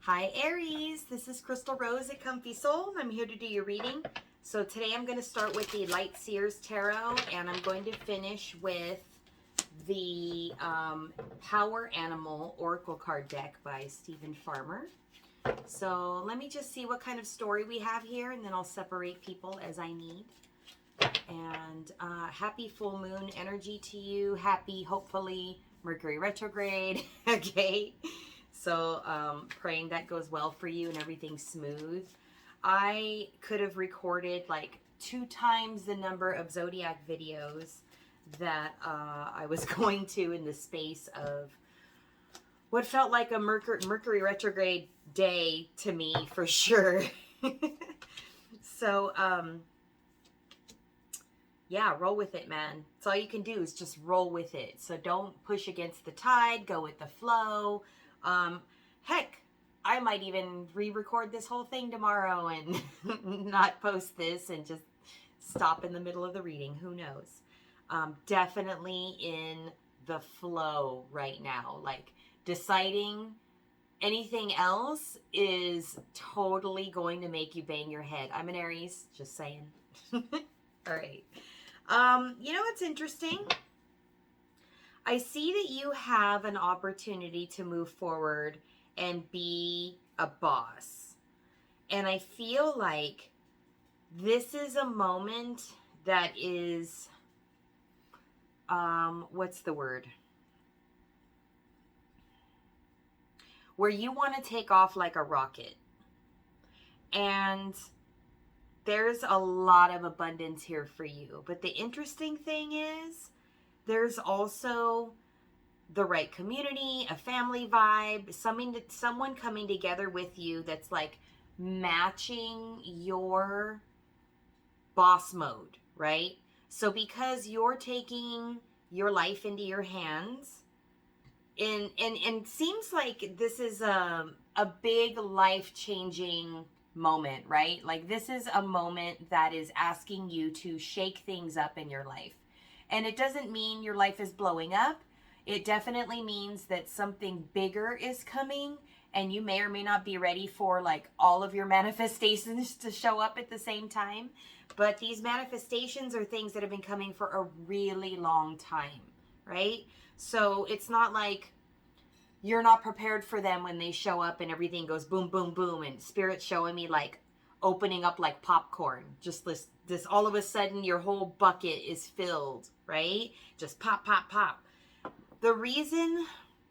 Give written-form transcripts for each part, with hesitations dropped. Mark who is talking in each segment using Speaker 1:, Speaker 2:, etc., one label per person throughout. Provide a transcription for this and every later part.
Speaker 1: Hi Aries, this is Crystal Rose at Comfy Soul. I'm here to do your reading. So today I'm going to start with the Light Seers Tarot, and I'm going to finish with the Power Animal Oracle card deck by Stephen Farmer. So let me just see what kind of story we have here, and then I'll separate people as I need. And happy full moon energy to you. Happy, hopefully, Mercury retrograde. Okay. So praying that goes well for you and everything's smooth. I could have recorded like 2 times the number of zodiac videos that I was going to in the space of what felt like a Mercury retrograde day to me for sure. So yeah, roll with it, man. That's all you can do is just roll with it. So don't push against the tide, go with the flow. Heck, I might even re-record this whole thing tomorrow and not post this and just stop in the middle of the reading. Who knows? Definitely in the flow right now. Like deciding anything else is totally going to make you bang your head. I'm an Aries, just saying. All right. You know what's interesting? I see that you have an opportunity to move forward and be a boss. And I feel like this is a moment that is, what's the word? Where you want to take off like a rocket. And there's a lot of abundance here for you. But the interesting thing is, there's also the right community, a family vibe, someone coming together with you that's like matching your boss mode, right? So because you're taking your life into your hands, and seems like this is a big life-changing moment, right? Like this is a moment that is asking you to shake things up in your life. And it doesn't mean your life is blowing up. It definitely means that something bigger is coming, and you may or may not be ready for like all of your manifestations to show up at the same time. But these manifestations are things that have been coming for a really long time, right? So it's not like you're not prepared for them when they show up and everything goes boom, boom, boom, and Spirit's showing me like opening up like popcorn. Just this all of a sudden your whole bucket is filled, right? Just pop, pop, pop. The reason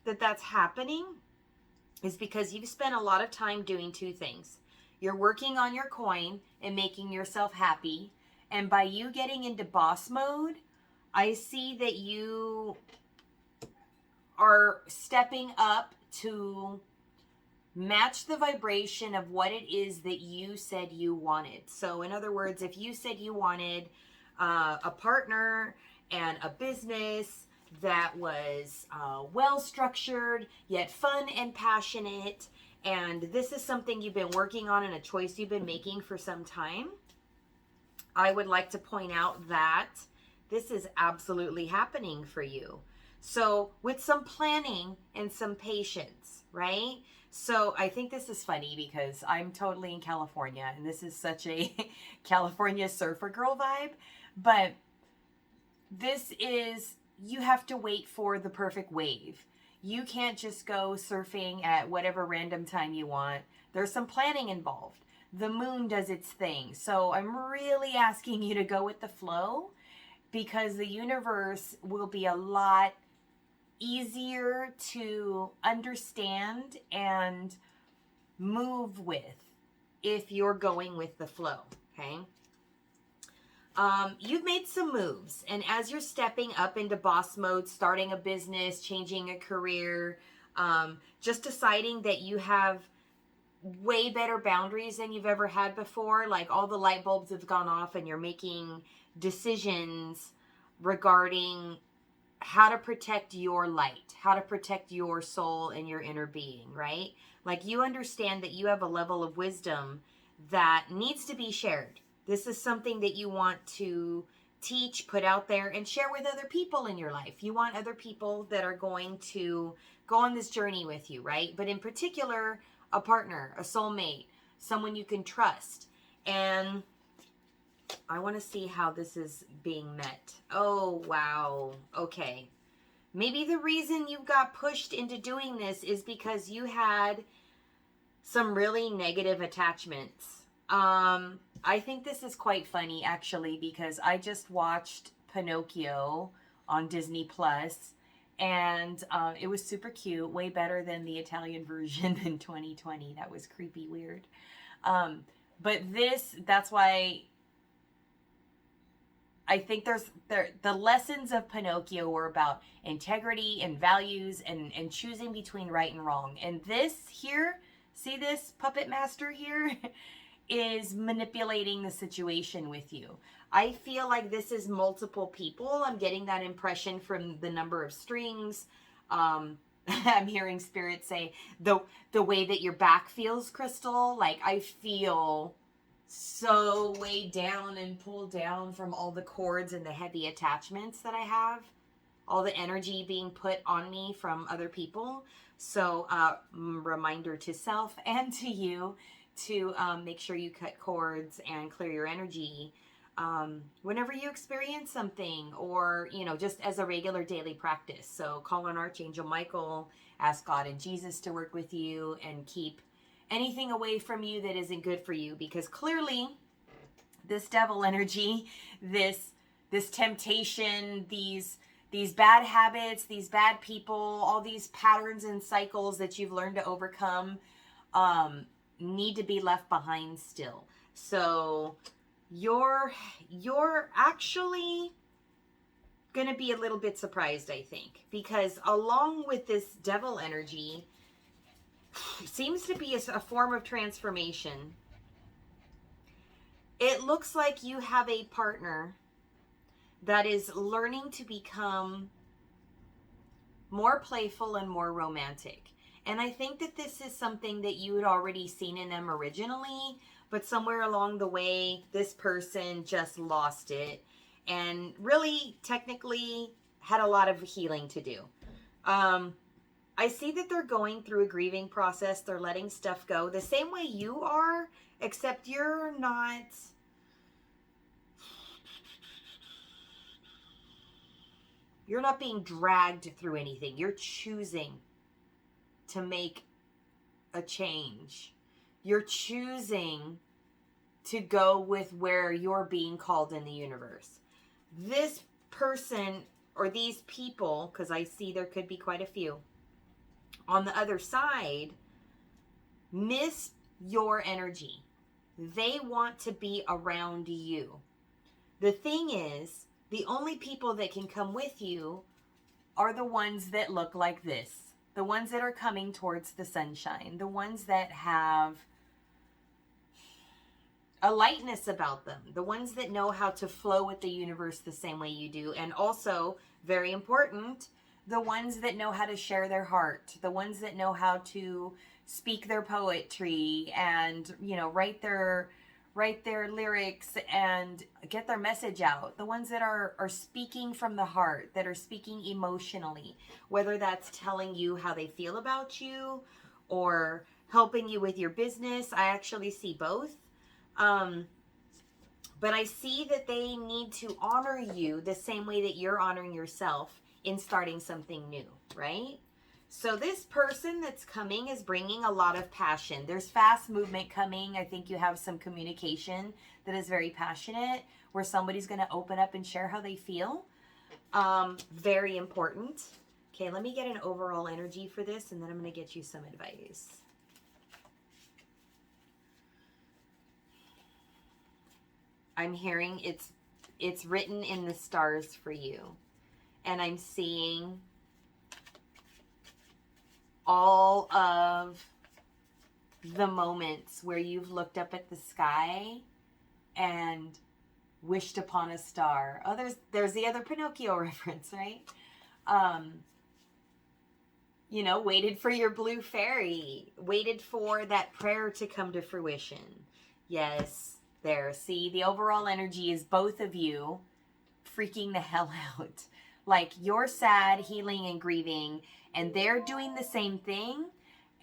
Speaker 1: that that's happening is because you've spent a lot of time doing 2 things. You're working on your coin and making yourself happy. And by you getting into boss mode, I see that you are stepping up to match the vibration of what it is that you said you wanted. So in other words, if you said you wanted a partner and a business that was well structured, yet fun and passionate, and this is something you've been working on and a choice you've been making for some time, I would like to point out that this is absolutely happening for you. So with some planning and some patience, right? So I think this is funny because I'm totally in California and this is such a California surfer girl vibe. But this is, you have to wait for the perfect wave. You can't just go surfing at whatever random time you want. There's some planning involved. The moon does its thing. So I'm really asking you to go with the flow because the universe will be a lot easier to understand and move with if you're going with the flow, okay? You've made some moves, and as you're stepping up into boss mode, starting a business, changing a career, just deciding that you have way better boundaries than you've ever had before, like all the light bulbs have gone off and you're making decisions regarding how to protect your light, how to protect your soul and your inner being, right? Like you understand that you have a level of wisdom that needs to be shared. This is something that you want to teach, put out there, and share with other people in your life. You want other people that are going to go on this journey with you, right? But in particular, a partner, a soulmate, someone you can trust. And I want to see how this is being met. Oh, wow. Okay. Maybe the reason you got pushed into doing this is because you had some really negative attachments. I think this is quite funny, actually, because I just watched Pinocchio on Disney Plus, and it was super cute, way better than the Italian version in 2020. That was creepy weird. But that's why I think the lessons of Pinocchio were about integrity and values and choosing between right and wrong. And this here, see this puppet master here, is manipulating the situation with you. I feel like this is multiple people. I'm getting that impression from the number of strings. I'm hearing spirit say the way that your back feels, Crystal. Like, I feel so weighed down and pulled down from all the cords and the heavy attachments that I have, all the energy being put on me from other people. So reminder to self and to you to make sure you cut cords and clear your energy whenever you experience something, or just as a regular daily practice. So call on Archangel Michael, ask God and Jesus to work with you and keep anything away from you that isn't good for you, because clearly this devil energy, this temptation, these bad habits, these bad people, all these patterns and cycles that you've learned to overcome need to be left behind still. So you're actually gonna be a little bit surprised, I think, because along with this devil energy seems to be a form of transformation. It looks like you have a partner that is learning to become more playful and more romantic. And I think that this is something that you had already seen in them originally, but somewhere along the way, this person just lost it and really technically had a lot of healing to do. I see that they're going through a grieving process. They're letting stuff go the same way you are, except you're not being dragged through anything. You're choosing to make a change. You're choosing to go with where you're being called in the universe. This person or these people, because I see there could be quite a few, on the other side, miss your energy. They want to be around you. The thing is, the only people that can come with you are the ones that look like this. The ones that are coming towards the sunshine. The ones that have a lightness about them. The ones that know how to flow with the universe the same way you do. And also, very important, the ones that know how to share their heart. The ones that know how to speak their poetry and, write their lyrics and get their message out. The ones that are speaking from the heart, that are speaking emotionally, whether that's telling you how they feel about you or helping you with your business. I actually see both. But I see that they need to honor you the same way that you're honoring yourself in starting something new, right? So this person that's coming is bringing a lot of passion. There's fast movement coming. I think you have some communication that is very passionate, where somebody's going to open up and share how they feel. Very important. Okay, let me get an overall energy for this, and then I'm going to get you some advice. I'm hearing it's written in the stars for you. And I'm seeing all of the moments where you've looked up at the sky and wished upon a star. Oh, there's the other Pinocchio reference, right? Waited for your blue fairy, waited for that prayer to come to fruition. Yes, there. See, the overall energy is both of you freaking the hell out. Like, you're sad, healing, and grieving, and they're doing the same thing,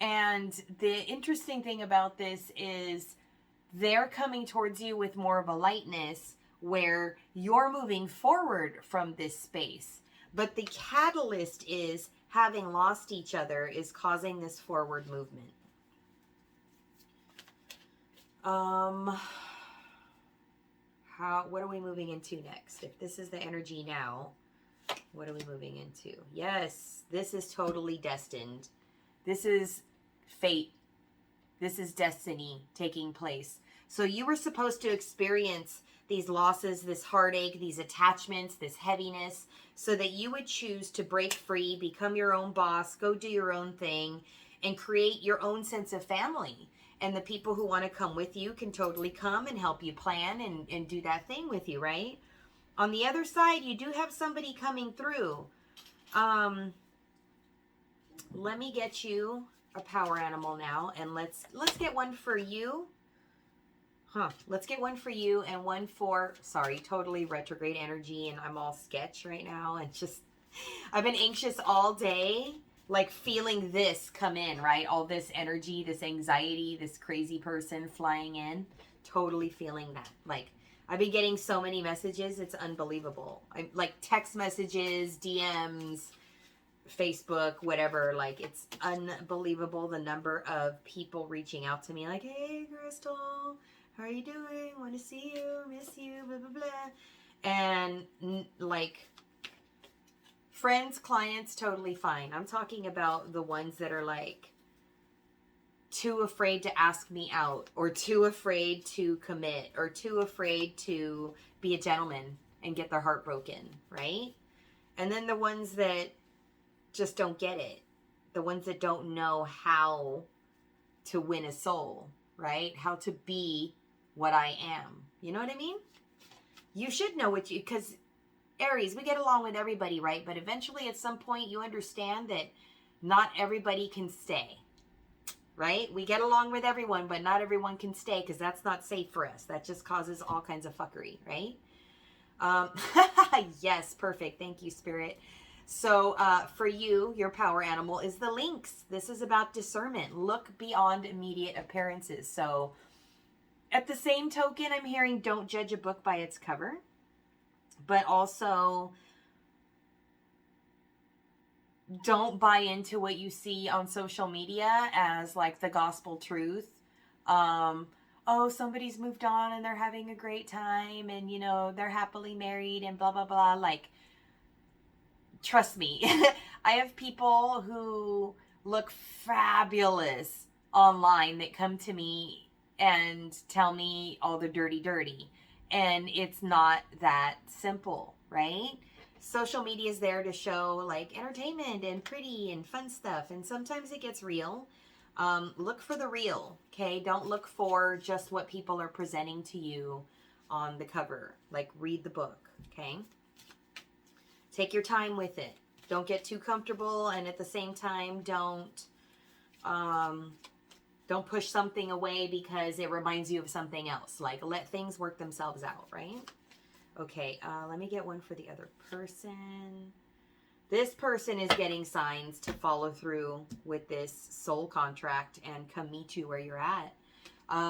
Speaker 1: And the interesting thing about this is they're coming towards you with more of a lightness where you're moving forward from this space. But the catalyst is having lost each other is causing this forward movement. What are we moving into next? If this is the energy now, what are we moving into? Yes, this is totally destined. This is fate. This is destiny taking place. So you were supposed to experience these losses, this heartache, these attachments, this heaviness, so that you would choose to break free, become your own boss, go do your own thing, and create your own sense of family. And the people who want to come with you can totally come and help you plan and do that thing with you, right? On the other side, you do have somebody coming through. Let me get you a power animal now, and let's get one for you. Let's get one for you and one for, sorry, totally retrograde energy, and I'm all sketch right now. And just, I've been anxious all day, like feeling this come in, right? All this energy, this anxiety, this crazy person flying in. Totally feeling that. Like, I've been getting so many messages, it's unbelievable. I'm like text messages, DMs, Facebook, whatever. Like, it's unbelievable the number of people reaching out to me like, hey, Crystal, how are you doing? Want to see you, miss you, blah, blah, blah. And like, friends, clients, totally fine. I'm talking about the ones that are like too afraid to ask me out, or too afraid to commit, or too afraid to be a gentleman and get their heart broken, right? And then the ones that just don't get it. The ones that don't know how to win a soul, right? How to be what I am. You know what I mean? You should know what you, because Aries, we get along with everybody, right? But eventually at some point you understand that not everybody can stay, right? We get along with everyone, but not everyone can stay, because that's not safe for us. That just causes all kinds of fuckery, right? Yes, perfect. Thank you, Spirit. So for you, your power animal is the lynx. This is about discernment. Look beyond immediate appearances. So at the same token, I'm hearing don't judge a book by its cover, but also don't buy into what you see on social media as like the gospel truth. Oh, somebody's moved on and they're having a great time and, you know, they're happily married and blah, blah, blah. Like, trust me, I have people who look fabulous online that come to me and tell me all the dirty. And it's not that simple, right? Social media is there to show like entertainment and pretty and fun stuff. And sometimes it gets real. Look for the real, okay? Don't look for just what people are presenting to you on the cover. Like, read the book, okay? Take your time with it. Don't get too comfortable, and at the same time, don't push something away because it reminds you of something else. Like, let things work themselves out, right? Okay, let me get one for the other person. This person is getting signs to follow through with this soul contract and come meet you where you're at.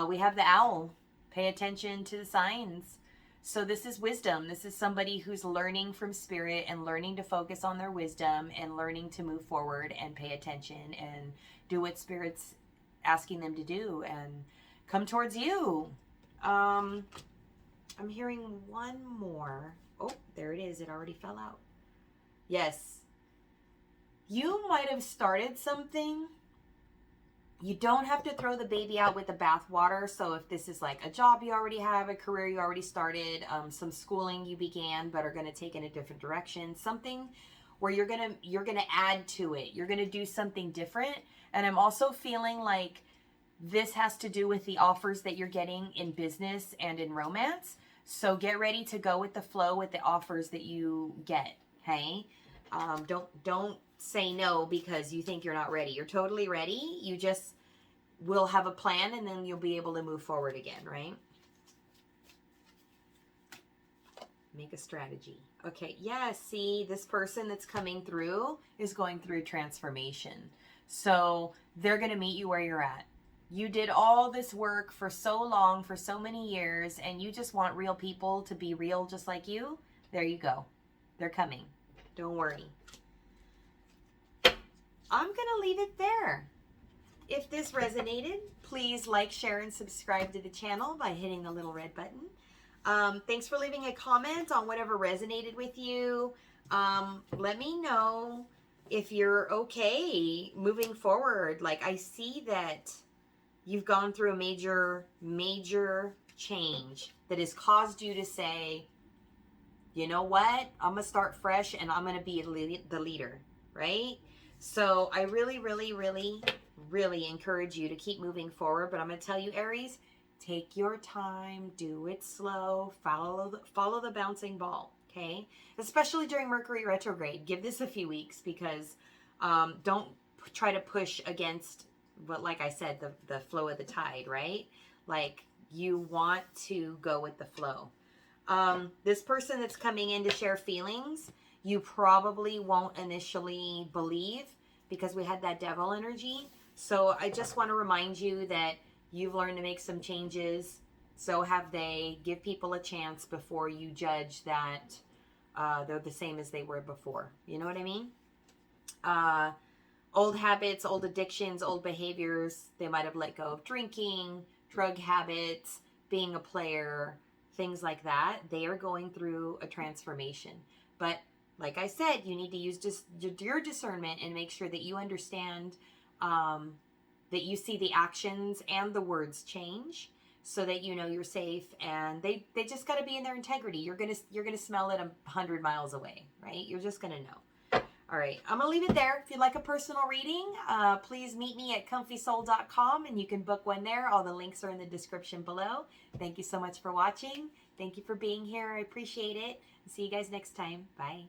Speaker 1: We have the owl. Pay attention to the signs. So this is wisdom. This is somebody who's learning from spirit and learning to focus on their wisdom and learning to move forward and pay attention and do what spirit's asking them to do and come towards you. I'm hearing one more. Oh, there it is. It already fell out. Yes. You might have started something. You don't have to throw the baby out with the bathwater. So if this is like a job you already have, a career you already started, some schooling you began but are going to take in a different direction, something where you're gonna add to it. You're gonna do something different. And I'm also feeling like this has to do with the offers that you're getting in business and in romance. So get ready to go with the flow with the offers that you get. Okay, don't say no because you think you're not ready. You're totally ready. You just will have a plan and then you'll be able to move forward again, right? Make a strategy. Okay, yeah, see, this person that's coming through is going through transformation. So they're going to meet you where you're at. You did all this work for so long, for so many years, and you just want real people to be real just like you. There you go. They're coming. Don't worry. I'm going to leave it there. If this resonated, please like, share, and subscribe to the channel by hitting the little red button. Thanks for leaving a comment on whatever resonated with you. Let me know if you're okay moving forward. Like, I see that you've gone through a major change that has caused you to say, you know what? I'm going to start fresh and I'm going to be the leader, right? So I really encourage you to keep moving forward. But I'm going to tell you, Aries, take your time, do it slow, follow the bouncing ball, okay? Especially during Mercury retrograde. Give this a few weeks because don't try to push against, but like I said, the flow of the tide, right? Like, you want to go with the flow. This person that's coming in to share feelings, you probably won't initially believe because we had that devil energy. So I just want to remind you that you've learned to make some changes. So have they. Give people a chance before you judge that they're the same as they were before. You know what I mean? Old habits, old addictions, old behaviors. They might have let go of drinking, drug habits, being a player, things like that. They are going through a transformation. But like I said, you need to use just your discernment and make sure that you understand that you see the actions and the words change so that you know you're safe, and they just got to be in their integrity. You're gonna smell it 100 miles away, right? You're just gonna know. All right, I'm gonna leave it there. If you'd like a personal reading, please meet me at comfysoul.com and you can book one there. All the links are in the description below. Thank you so much for watching. Thank you for being here. I appreciate it. See you guys next time. Bye.